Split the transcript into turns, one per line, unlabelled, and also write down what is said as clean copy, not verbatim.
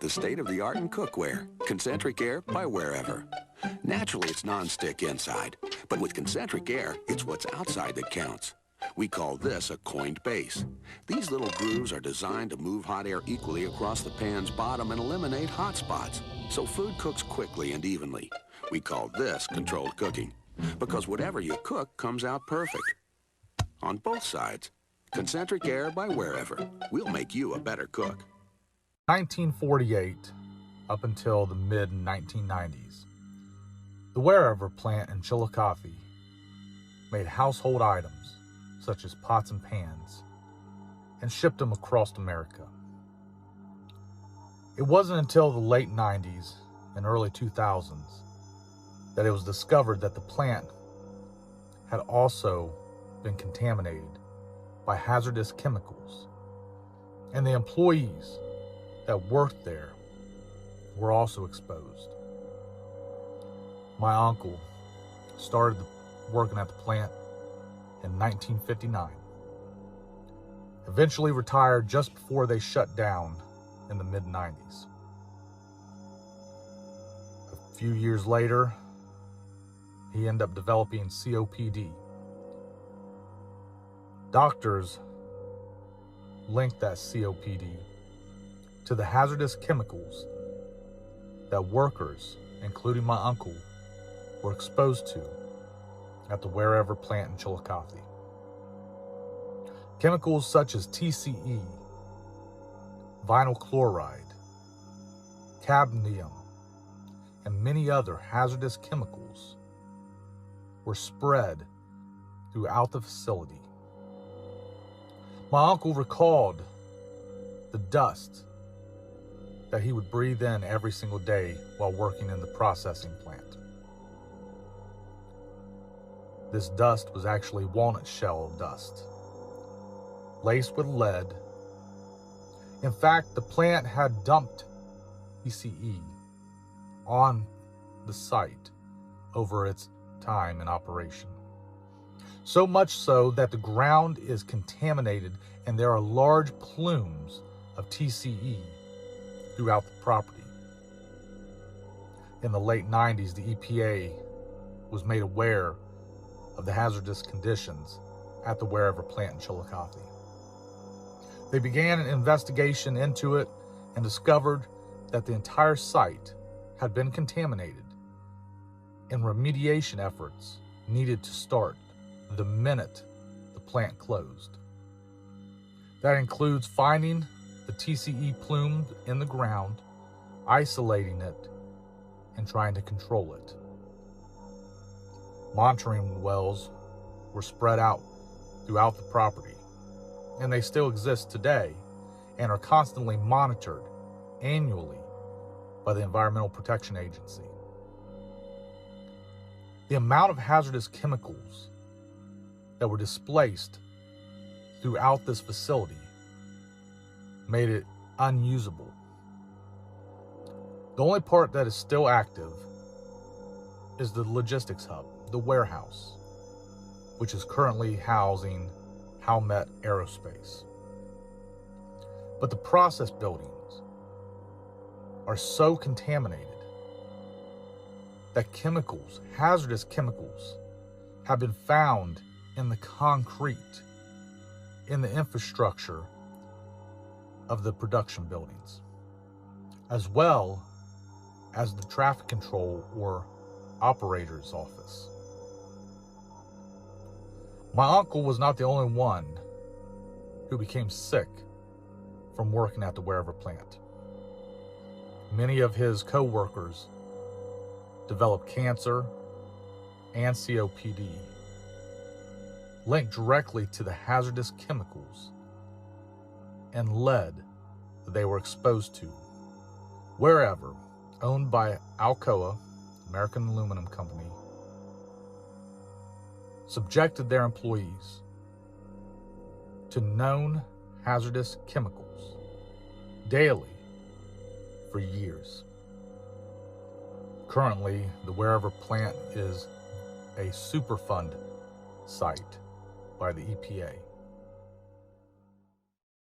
the state-of-the-art in cookware, Concentric Air by Wherever. Naturally, it's non-stick inside, but with Concentric Air, it's what's outside that counts. We call this a coined base. These little grooves are designed to move hot air equally across the pan's bottom and eliminate hot spots, so food cooks quickly and evenly. We call this controlled cooking, because whatever you cook comes out perfect. On both sides, Concentric Air by Wherever. We'll make you a better cook.
1948 up until the mid-1990s, the Wherever plant in Chillicothe made household items such as pots and pans and shipped them across America. It wasn't until the late 90s and early 2000s that it was discovered that the plant had also been contaminated by hazardous chemicals, and the employees that worked there were also exposed. My uncle started working at the plant in 1959, eventually retired just before they shut down in the mid-90s. A few years later, he ended up developing COPD. Doctors linked that COPD to the hazardous chemicals that workers, including my uncle, were exposed to at the Wherever plant in Chillicothe. Chemicals such as TCE, vinyl chloride, cadmium, and many other hazardous chemicals were spread throughout the facility. My uncle recalled the dust that he would breathe in every single day while working in the processing plant. This dust was actually walnut shell dust, laced with lead. In fact, the plant had dumped TCE on the site over its time in operation. So much so that the ground is contaminated and there are large plumes of TCE throughout the property. In the late 90s, the EPA was made aware of the hazardous conditions at the Wherever plant in Chillicothe. They began an investigation into it and discovered that the entire site had been contaminated, and remediation efforts needed to start the minute the plant closed. That includes finding the TCE plume in the ground, isolating it, and trying to control it. Monitoring wells were spread out throughout the property, and they still exist today and are constantly monitored annually by the Environmental Protection Agency. The amount of hazardous chemicals that were displaced throughout this facility made it unusable. The only part that is still active is the logistics hub, the warehouse, which is currently housing Howmet Aerospace. But the process buildings are so contaminated that chemicals, hazardous chemicals, have been found in the concrete, in the infrastructure of the production buildings, as well as the traffic control or operator's office. My uncle was not the only one who became sick from working at the Wherever plant. Many of his co-workers developed cancer and COPD, linked directly to the hazardous chemicals and lead that they were exposed to. Wherever, owned by Alcoa, American Aluminum Company, subjected their employees to known hazardous chemicals daily for years. Currently, the Wherever plant is a Superfund site by the EPA.